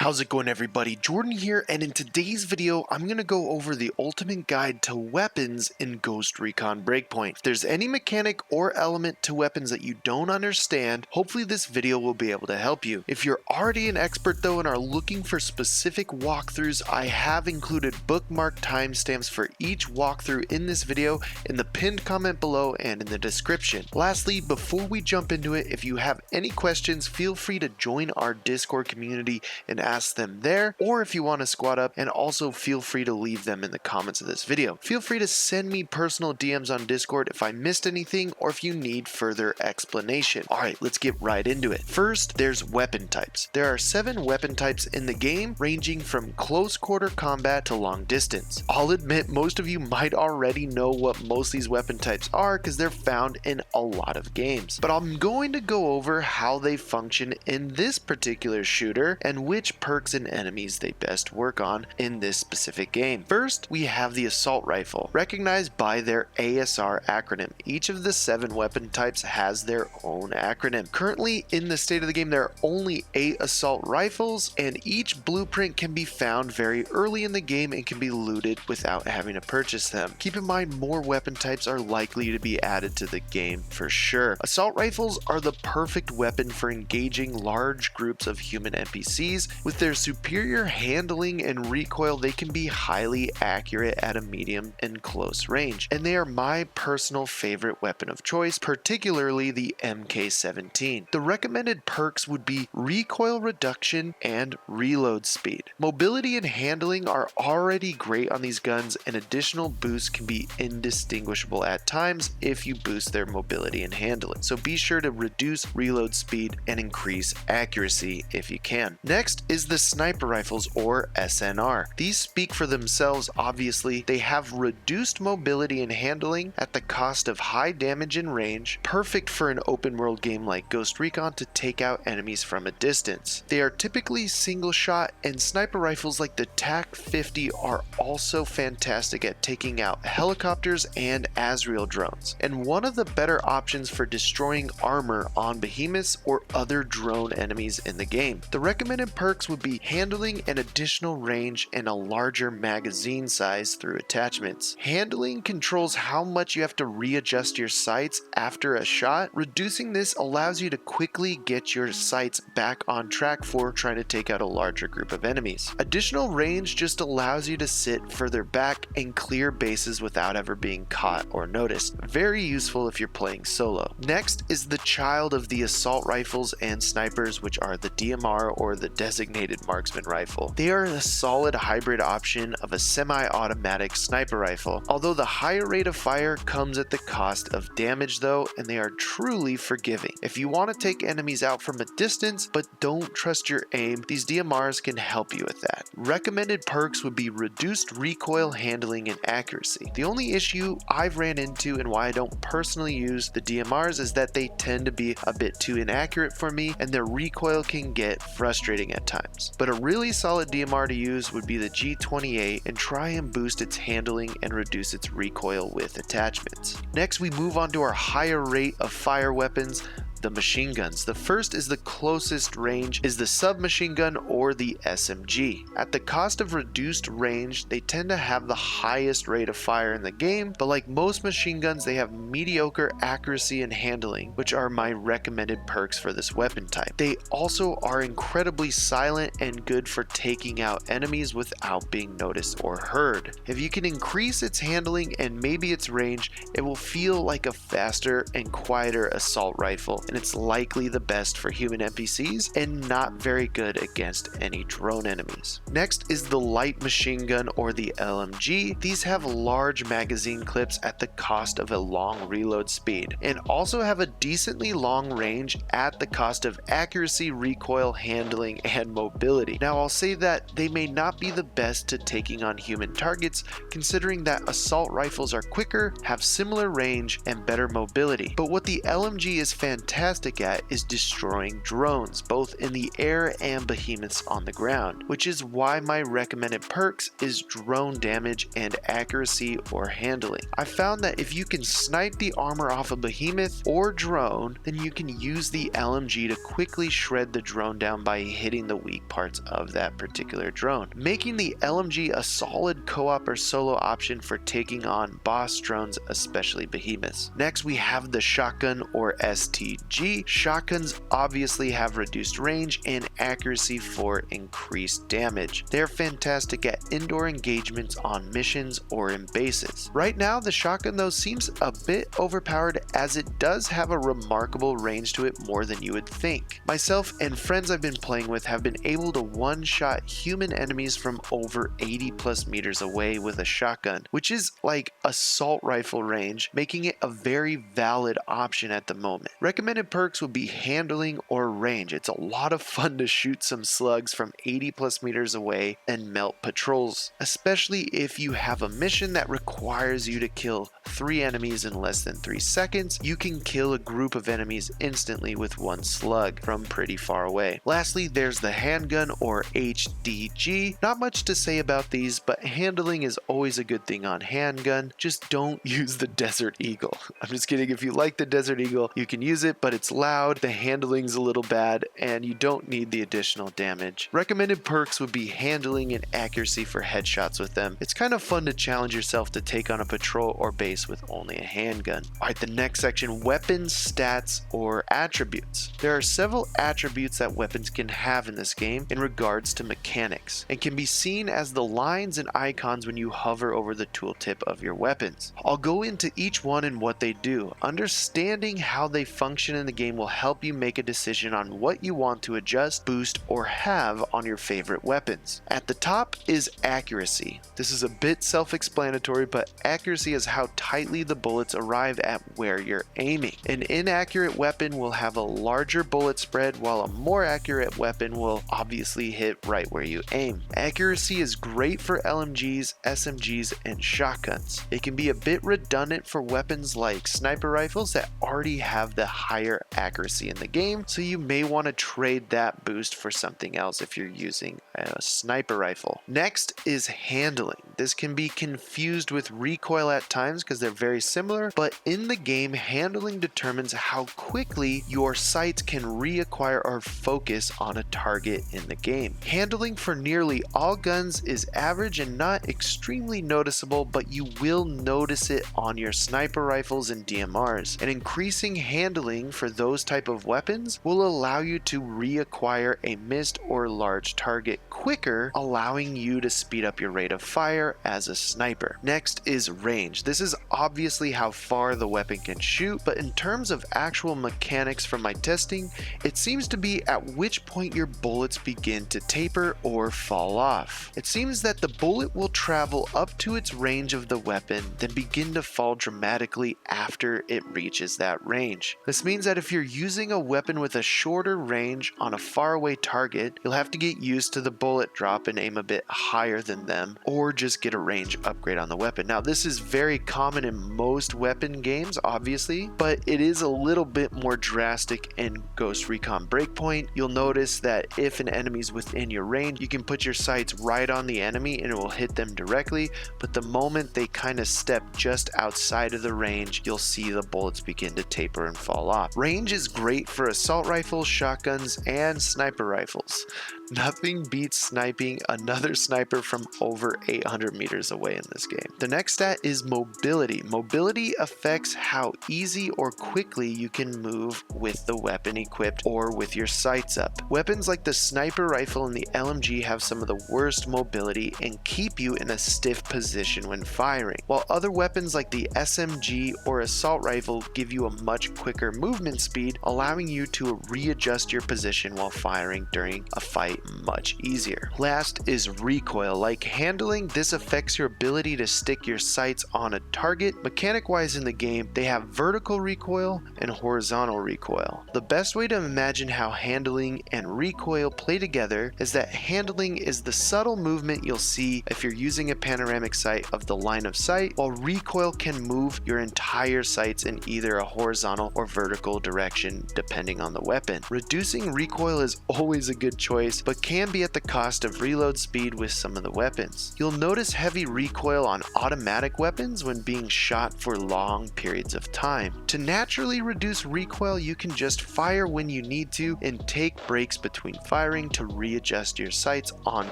How's it going, everybody? Jordan here, and in today's video I'm going to go over the ultimate guide to weapons in Ghost Recon Breakpoint. If there's any mechanic or element to weapons that you don't understand, hopefully this video will be able to help you. If you're already an expert though and are looking for specific walkthroughs, I have included bookmark timestamps for each walkthrough in this video in the pinned comment below and in the description. Lastly, before we jump into it, if you have any questions, feel free to join our Discord community and ask them there, or if you want to squad up, and also feel free to leave them in the comments of this video. Feel free to send me personal DMs on Discord if I missed anything or if you need further explanation. Alright, let's get right into it. First, there's weapon types. There are 7 weapon types in the game, ranging from close quarter combat to long distance. I'll admit most of you might already know what most of these weapon types are because they're found in a lot of games, but I'm going to go over how they function in this particular shooter and which perks and enemies they best work on in this specific game. First, we have the assault rifle, recognized by their ASR acronym. Each of the 7 weapon types has their own acronym. Currently in the state of the game there are only 8 assault rifles, and each blueprint can be found very early in the game and can be looted without having to purchase them. Keep in mind more weapon types are likely to be added to the game for sure. Assault rifles are the perfect weapon for engaging large groups of human NPCs. With their superior handling and recoil, they can be highly accurate at a medium and close range, and they are my personal favorite weapon of choice, particularly the MK17. The recommended perks would be recoil reduction and reload speed. Mobility and handling are already great on these guns, and additional boosts can be indistinguishable at times if you boost their mobility and handling, so be sure to reduce reload speed and increase accuracy if you can. Next is the sniper rifles, or SNR. These speak for themselves. Obviously, they have reduced mobility and handling at the cost of high damage and range, perfect for an open world game like Ghost Recon to take out enemies from a distance. They are typically single shot, and sniper rifles like the TAC-50 are also fantastic at taking out helicopters and Azrael drones, and one of the better options for destroying armor on behemoths or other drone enemies in the game. The recommended perks would be handling, an additional range, and a larger magazine size through attachments. Handling controls how much you have to readjust your sights after a shot. Reducing this allows you to quickly get your sights back on track for trying to take out a larger group of enemies. Additional range just allows you to sit further back and clear bases without ever being caught or noticed. Very useful if you're playing solo. Next is the child of the assault rifles and snipers, which are the DMR, or the designated marksman rifle. They are a solid hybrid option of a semi-automatic sniper rifle, although the higher rate of fire comes at the cost of damage though, and they are truly forgiving. If you want to take enemies out from a distance but don't trust your aim, these DMRs can help you with that. Recommended perks would be reduced recoil, handling, and accuracy. The only issue I've ran into and why I don't personally use the DMRs is that they tend to be a bit too inaccurate for me, and their recoil can get frustrating at times. But a really solid DMR to use would be the G28, and try and boost its handling and reduce its recoil with attachments. Next, we move on to our higher rate of fire weapons, the machine guns. The first is the closest range, is the submachine gun, or the SMG. At the cost of reduced range, they tend to have the highest rate of fire in the game, but like most machine guns, they have mediocre accuracy and handling, which are my recommended perks for this weapon type. They also are incredibly silent and good for taking out enemies without being noticed or heard. If you can increase its handling and maybe its range, it will feel like a faster and quieter assault rifle, and it's likely the best for human NPCs and not very good against any drone enemies. Next is the light machine gun, or the LMG. These have large magazine clips at the cost of a long reload speed, and also have a decently long range at the cost of accuracy, recoil, handling, and mobility. Now I'll say that they may not be the best to taking on human targets, considering that assault rifles are quicker, have similar range, and better mobility. But what the LMG is fantastic fantastic at is destroying drones, both in the air and behemoths on the ground, which is why my recommended perks is drone damage and accuracy or handling. I found that if you can snipe the armor off a behemoth or drone, then you can use the LMG to quickly shred the drone down by hitting the weak parts of that particular drone, making the LMG a solid co-op or solo option for taking on boss drones, especially behemoths. Next, we have the shotgun or STG. Shotguns obviously have reduced range and accuracy for increased damage. They're fantastic at indoor engagements on missions or in bases. Right now, the shotgun though seems a bit overpowered, as it does have a remarkable range to it, more than you would think. Myself and friends I've been playing with have been able to one-shot human enemies from over 80 plus meters away with a shotgun, which is like assault rifle range, making it a very valid option at the moment. Recommended perks would be handling or range. It's a lot of fun to shoot some slugs from 80 plus meters away and melt patrols, especially if you have a mission that requires you to kill 3 enemies in less than 3 seconds. You can kill a group of enemies instantly with 1 slug from pretty far away. Lastly, there's the handgun or HDG. Not much to say about these, but handling is always a good thing on handgun. Just don't use the Desert Eagle. I'm just kidding. If you like the Desert Eagle, you can use it, but it's loud, the handling's a little bad, and you don't need the additional damage. Recommended perks would be handling and accuracy for headshots with them. It's kind of fun to challenge yourself to take on a patrol or base with only a handgun. Alright, the next section, weapons, stats, or attributes. There are several attributes that weapons can have in this game in regards to mechanics, and can be seen as the lines and icons when you hover over the tooltip of your weapons. I'll go into each one and what they do. Understanding how they function in the game will help you make a decision on what you want to adjust, boost, or have on your favorite weapons. At the top is accuracy. This is a bit self-explanatory, but accuracy is how tightly the bullets arrive at where you're aiming. An inaccurate weapon will have a larger bullet spread, while a more accurate weapon will obviously hit right where you aim. Accuracy is great for LMGs, SMGs, and shotguns. It can be a bit redundant for weapons like sniper rifles that already have the higher accuracy in the game, so you may want to trade that boost for something else if you're using a sniper rifle. Next is handling. This can be confused with recoil at times because they're very similar, but in the game, handling determines how quickly your sights can reacquire or focus on a target in the game. Handling for nearly all guns is average and not extremely noticeable, but you will notice it on your sniper rifles and DMRs. And increasing handling for those type of weapons will allow you to reacquire a missed or large target quicker, allowing you to speed up your rate of fire as a sniper. Next is range. This is obviously how far the weapon can shoot, but in terms of actual mechanics from my testing, it seems to be at which point your bullets begin to taper or fall off. It seems that the bullet will travel up to its range of the weapon, then begin to fall dramatically after it reaches that range. This means that if you're using a weapon with a shorter range on a faraway target, you'll have to get used to the bullet drop and aim a bit higher than them, or just get a range upgrade on the weapon. Now, this is very common in most weapon games, obviously, but it is a little bit more drastic in Ghost Recon Breakpoint. You'll notice that if an enemy's within your range, you can put your sights right on the enemy and it will hit them directly, but the moment they kind of step just outside of the range, you'll see the bullets begin to taper and fall off. Range is great for assault rifles, shotguns, and sniper rifles. Nothing beats sniping another sniper from over 800 meters away in this game. The next stat is mobility. Mobility affects how easy or quickly you can move with the weapon equipped or with your sights up. Weapons like the sniper rifle and the LMG have some of the worst mobility and keep you in a stiff position when firing, while other weapons like the SMG or assault rifle give you a much quicker movement speed, allowing you to readjust your position while firing during a fight much easier. Last is recoil. Like handling, this affects your ability to stick your sights on a target. Mechanic-wise in the game, they have vertical recoil and horizontal recoil. The best way to imagine how handling and recoil play together is that handling is the subtle movement you'll see if you're using a panoramic sight of the line of sight, while recoil can move your entire sights in either a horizontal or vertical direction depending on the weapon. Reducing recoil is always a good choice, but can be at the cost of reload speed with some of the weapons. You'll notice heavy recoil on automatic weapons when being shot for long periods of time. To naturally reduce recoil, you can just fire when you need to and take breaks between firing to readjust your sights on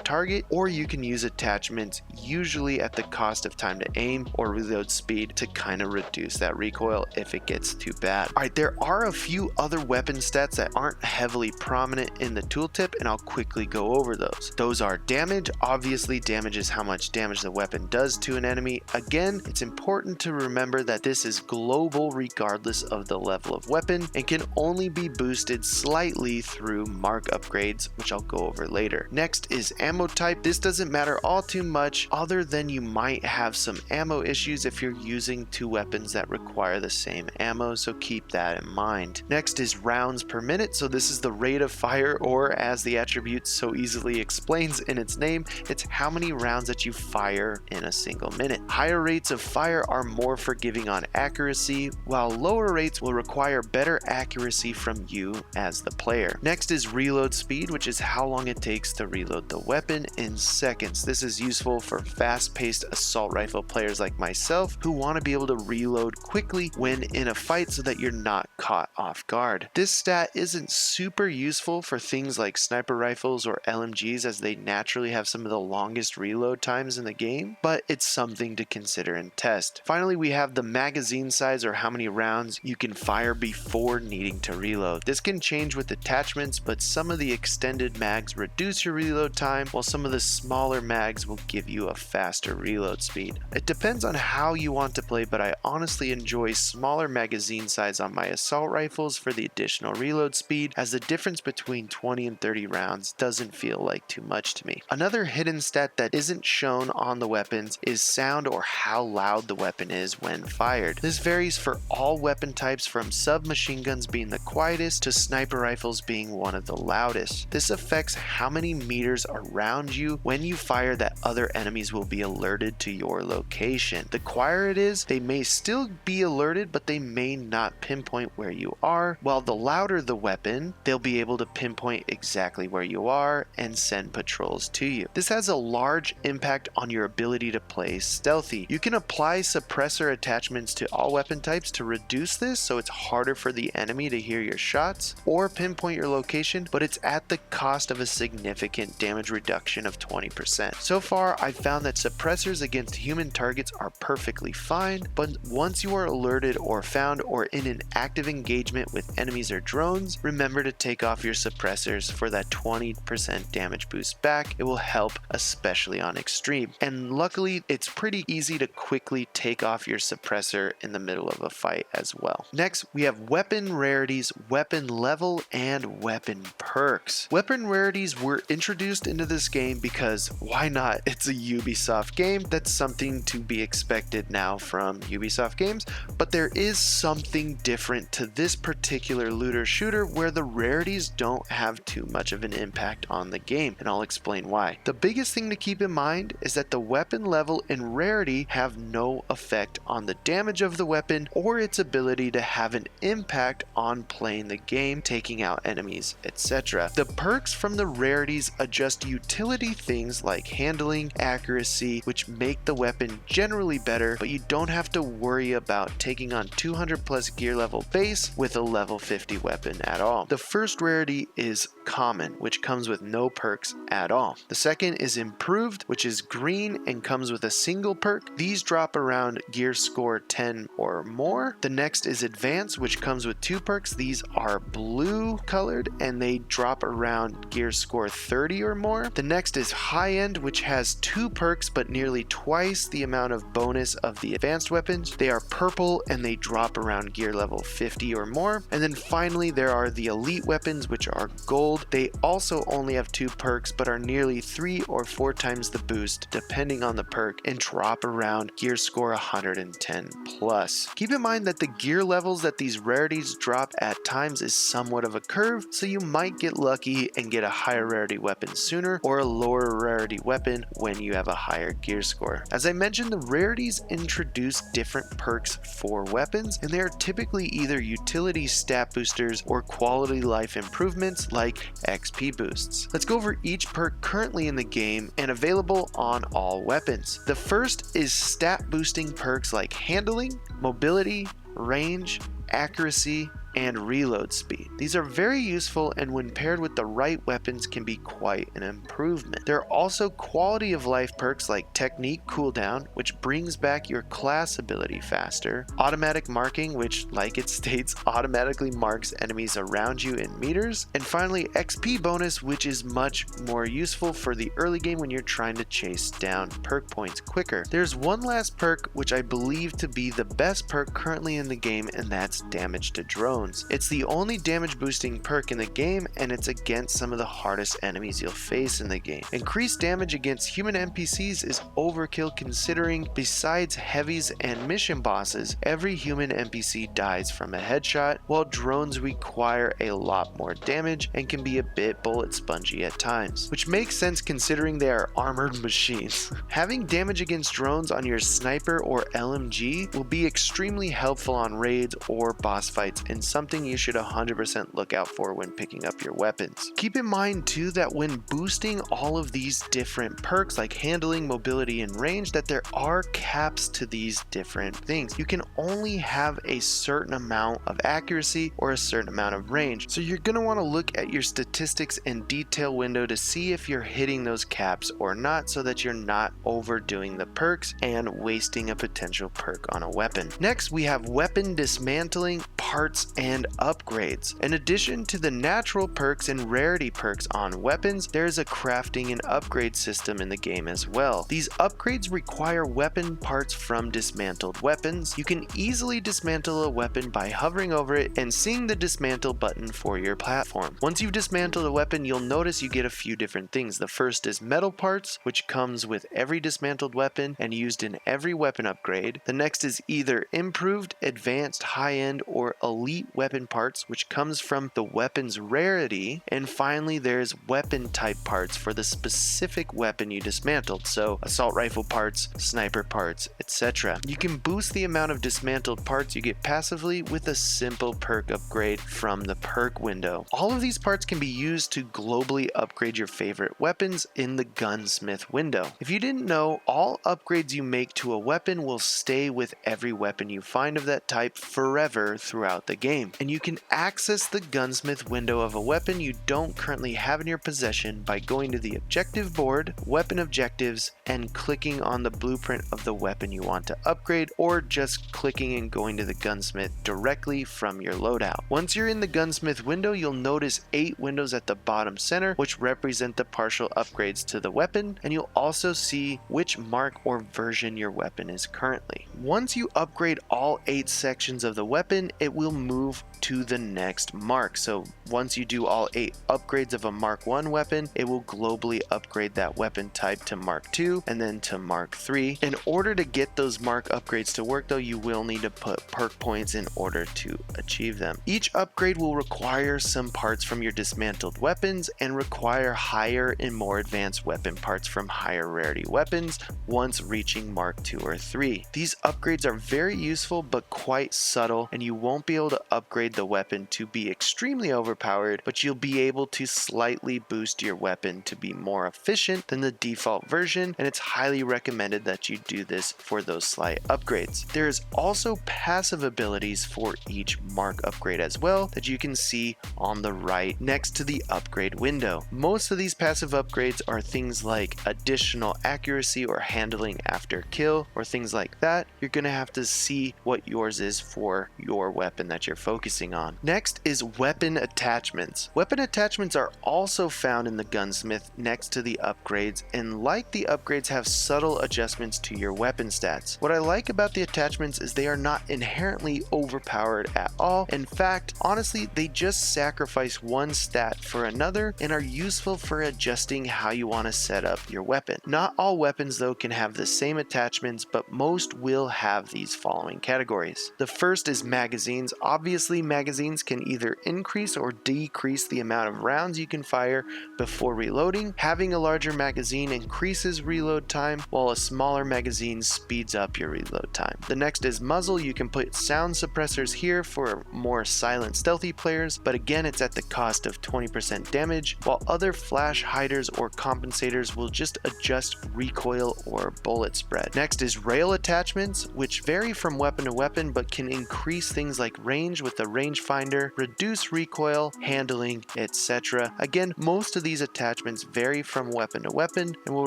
target, or you can use attachments, usually at the cost of time to aim or reload speed, to kind of reduce that recoil if it gets too bad. Alright, there are a few other weapon stats that aren't heavily prominent in the tooltip, and I'll quickly go over those. Those are damage. Obviously, damage is how much damage the weapon does to an enemy. Again, it's important to remember that this is global regardless of the level of weapon and can only be boosted slightly through mark upgrades, which I'll go over later. Next is ammo type. This doesn't matter all too much, other than you might have some ammo issues if you're using two weapons that require the same ammo, so keep that in mind. Next is rounds per minute. So this is the rate of fire, or as the attribute so easily explains in its name, it's how many rounds that you fire in a single minute. Higher rates of fire are more forgiving on accuracy, while lower rates will require better accuracy from you as the player. Next is reload speed, which is how long it takes to reload the weapon in seconds. This is useful for fast-paced assault rifle players like myself who want to be able to reload quickly when in a fight so that you're not caught off guard. This stat isn't super useful for things like sniper rifles or LMGs, as they naturally have some of the longest reload times in the game, but it's something to consider and test. Finally, we have the magazine size, or how many rounds you can fire before needing to reload. This can change with attachments, but some of the extended mags reduce your reload time, while some of the smaller mags will give you a faster reload speed. It depends on how you want to play, but I honestly enjoy smaller magazine size on my assault rifles for the additional reload speed, as the difference between 20 and 30 rounds doesn't feel like too much to me. Another hidden stat that isn't shown on the weapons is sound, or how loud the weapon is when fired. This varies for all weapon types, from submachine guns being the quietest to sniper rifles being one of the loudest. This affects how many meters around you when you fire that other enemies will be alerted to your location. The quieter it is, they may still be alerted, but they may not pinpoint where you are, while the louder the weapon, they'll be able to pinpoint exactly where you are and send patrols to you. This has a large impact on your ability to play stealthy. You can apply suppressor attachments to all weapon types to reduce this, so it's harder for the enemy to hear your shots or pinpoint your location, but it's at the cost of a significant damage reduction of 20%. So far, I've found that suppressors against human targets are perfectly fine, but once you are alerted or found or in an active engagement with enemies or drones, remember to take off your suppressors for that 20% damage boost back. It will help, especially on extreme. And luckily, it's pretty easy to quickly take off your suppressor in the middle of a fight as well. Next, we have weapon rarities, weapon level, and weapon perks. Weapon rarities were introduced into this game because why not? It's a Ubisoft game. That's something to be expected now from Ubisoft games, but there is something different to this particular looter shooter where the rarities don't have too much of an impact on the game, and I'll explain why. The biggest thing to keep in mind is that the weapon level and rarity have no effect on the damage of the weapon or its ability to have an impact on playing the game, taking out enemies, etc. The perks from the rarities adjust utility things like handling, accuracy, which make the weapon generally better, but you don't have to worry about taking on 200 plus gear level base with a level 50 weapon at all. The first rarity is common, which comes with no perks at all. The second is improved, which is green and comes with a single perk. These drop around gear score 10 or more. The next is advanced, which comes with 2 perks. These are blue colored and they drop around gear score 30 or more. The next is high end, which has 2 perks but nearly twice the amount of bonus of the advanced weapons. They are purple and they drop around gear level 50 or more. And then finally there are the elite weapons, which are gold. They also also only have 2 perks but are nearly 3 or 4 times the boost depending on the perk and drop around gear score 110 plus. Keep in mind that the gear levels that these rarities drop at times is somewhat of a curve, so you might get lucky and get a higher rarity weapon sooner or a lower rarity weapon when you have a higher gear score. As I mentioned, the rarities introduce different perks for weapons, and they are typically either utility stat boosters or quality life improvements like XP boosts. Let's go over each perk currently in the game and available on all weapons. The first is stat boosting perks like handling, mobility, range, accuracy, and reload speed. These are very useful, and when paired with the right weapons can be quite an improvement. There are also quality of life perks like technique cooldown, which brings back your class ability faster, automatic marking, which like it states automatically marks enemies around you in meters, and finally XP bonus, which is much more useful for the early game when you're trying to chase down perk points quicker. There's one last perk which I believe to be the best perk currently in the game, and that's damage to drones. It's the only damage boosting perk in the game, and it's against some of the hardest enemies you'll face in the game. Increased damage against human NPCs is overkill, considering besides heavies and mission bosses, every human NPC dies from a headshot, while drones require a lot more damage and can be a bit bullet spongy at times, which makes sense considering they are armored machines. Having damage against drones on your sniper or LMG will be extremely helpful on raids or boss fights, and something you should 100% look out for when picking up your weapons. Keep in mind too that when boosting all of these different perks like handling, mobility, and range, that there are caps to these different things. You can only have a certain amount of accuracy or a certain amount of range, so you're going to want to look at your statistics and detail window to see if you're hitting those caps or not, so that you're not overdoing the perks and wasting a potential perk on a weapon. Next, we have weapon dismantling, parts, and upgrades. In addition to the natural perks and rarity perks on weapons, there's a crafting and upgrade system in the game as well. These upgrades require weapon parts from dismantled weapons. You can easily dismantle a weapon by hovering over it and seeing the dismantle button for your platform. Once you've dismantled a weapon, you'll notice you get a few different things. The first is metal parts, which comes with every dismantled weapon and used in every weapon upgrade. The next is either improved, advanced, high-end, or elite weapon parts, which comes from the weapon's rarity. And finally, there's weapon type parts for the specific weapon you dismantled, so assault rifle parts, sniper parts, etc. You can boost the amount of dismantled parts you get passively with a simple perk upgrade from the perk window. All of these parts can be used to globally upgrade your favorite weapons in the gunsmith window. If you didn't know, all upgrades you make to a weapon will stay with every weapon you find of that type forever throughout the game, and you can access the gunsmith window of a weapon you don't currently have in your possession by going to the objective board, weapon objectives, and clicking on the blueprint of the weapon you want to upgrade, or just clicking and going to the gunsmith directly from your loadout. Once you're in the gunsmith window, you'll notice 8 windows at the bottom center, which represent the partial upgrades to the weapon, and you'll also see which mark or version your weapon is currently. Once you upgrade all 8 sections of the weapon, it will move to the next mark. So once you do all 8 upgrades of a Mark 1 weapon, it will globally upgrade that weapon type to Mark 2 and then to Mark 3. In order to get those mark upgrades to work though, you will need to put perk points in order to achieve them. Each upgrade will require some parts from your dismantled weapons and require higher and more advanced weapon parts from higher rarity weapons once reaching Mark 2 or 3. These upgrades are very useful but quite subtle, and you won't be able to upgrade the weapon to be extremely overpowered, but you'll be able to slightly boost your weapon to be more efficient than the default version, and it's highly recommended that you do this for those slight upgrades. There is also passive abilities for each mark upgrade as well that you can see on the right next to the upgrade window. Most of these passive upgrades are things like additional accuracy or handling after kill or things like that. You're going to have to see what yours is for your weapon that you're focusing focusing on. Next is weapon attachments. Weapon attachments are also found in the gunsmith next to the upgrades, and like the upgrades have subtle adjustments to your weapon stats. What I like about the attachments is they are not inherently overpowered at all. In fact, honestly, they just sacrifice one stat for another and are useful for adjusting how you want to set up your weapon. Not all weapons though can have the same attachments, but most will have these following categories. The first is magazines. Obviously, magazines can either increase or decrease the amount of rounds you can fire before reloading. Having a larger magazine increases reload time, while a smaller magazine speeds up your reload time. The next is muzzle. You can put sound suppressors here for more silent stealthy players, but again it's at the cost of 20% damage, while other flash hiders or compensators will just adjust recoil or bullet spread. Next is rail attachments, which vary from weapon to weapon but can increase things like range with the rangefinder, reduce recoil, handling, etc. Again, most of these attachments vary from weapon to weapon and will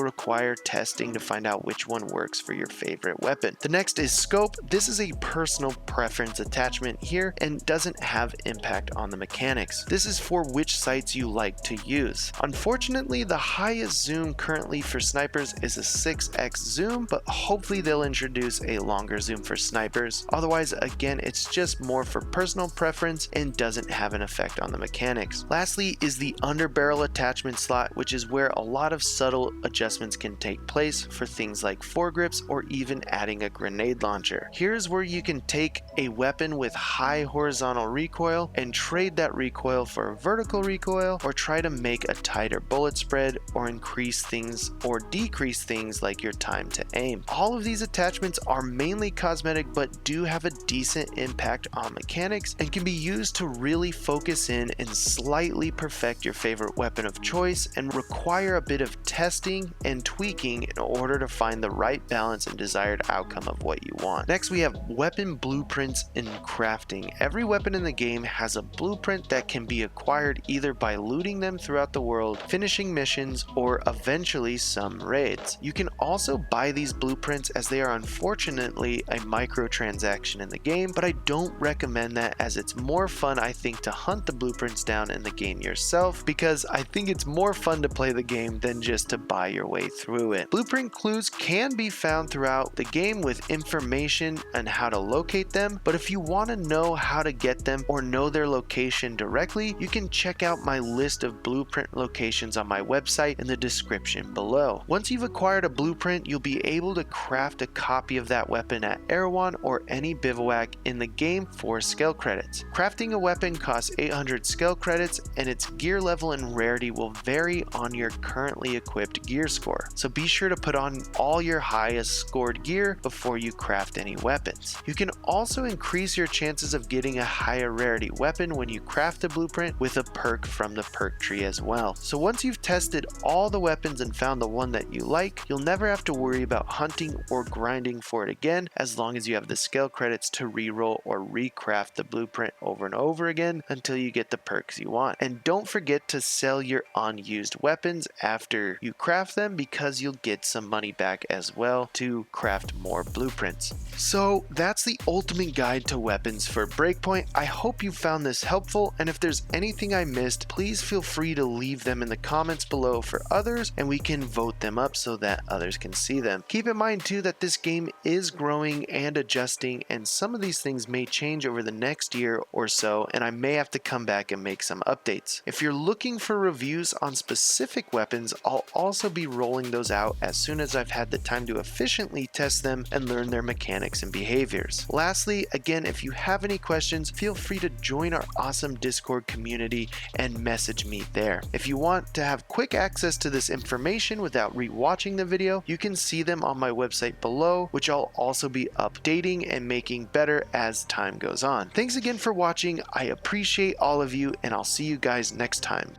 require testing to find out which one works for your favorite weapon. The next is scope. This is a personal preference attachment here and doesn't have impact on the mechanics. This is for which sights you like to use. Unfortunately, the highest zoom currently for snipers is a 6x zoom, but hopefully they'll introduce a longer zoom for snipers. Otherwise, again, it's just more for personal preference and doesn't have an effect on the mechanics. Lastly is the underbarrel attachment slot, which is where a lot of subtle adjustments can take place for things like foregrips or even adding a grenade launcher. Here's where you can take a weapon with high horizontal recoil and trade that recoil for a vertical recoil, or try to make a tighter bullet spread or increase things or decrease things like your time to aim. All of these attachments are mainly cosmetic but do have a decent impact on mechanics and can be used to really focus in and slightly perfect your favorite weapon of choice, and require a bit of testing and tweaking in order to find the right balance and desired outcome of what you want. Next, we have weapon blueprints and crafting. Every weapon in the game has a blueprint that can be acquired either by looting them throughout the world, finishing missions, or eventually some raids. You can also buy these blueprints, as they are unfortunately a microtransaction in the game, but I don't recommend that, as it's more fun, I think, to hunt the blueprints down in the game yourself, because I think it's more fun to play the game than just to buy your way through it. Blueprint clues can be found throughout the game with information on how to locate them, but if you want to know how to get them or know their location directly, you can check out my list of blueprint locations on my website in the description below. Once you've acquired a blueprint, you'll be able to craft a copy of that weapon at Erewhon or any bivouac in the game for skill credits. Crafting a weapon costs 800 skill credits, and its gear level and rarity will vary on your currently equipped gear score, so be sure to put on all your highest scored gear before you craft any weapons. You can also increase your chances of getting a higher rarity weapon when you craft a blueprint with a perk from the perk tree as well. So once you've tested all the weapons and found the one that you like, you'll never have to worry about hunting or grinding for it again, as long as you have the skill credits to reroll or recraft the blueprint over and over again until you get the perks you want. And don't forget to sell your unused weapons after you craft them, because you'll get some money back as well to craft more blueprints. So that's the ultimate guide to weapons for Breakpoint. I hope you found this helpful, and if there's anything I missed, please feel free to leave them in the comments below for others, and we can vote them up so that others can see them. Keep in mind too that this game is growing and adjusting, and some of these things may change over the next year or so, and I may have to come back and make some updates. If you're looking for reviews on specific weapons, I'll also be rolling those out as soon as I've had the time to efficiently test them and learn their mechanics and behaviors. Lastly, again, if you have any questions, feel free to join our awesome Discord community and message me there. If you want to have quick access to this information without rewatching the video, you can see them on my website below, which I'll also be updating and making better as time goes on. Thanks again for watching. I appreciate all of you, and I'll see you guys next time.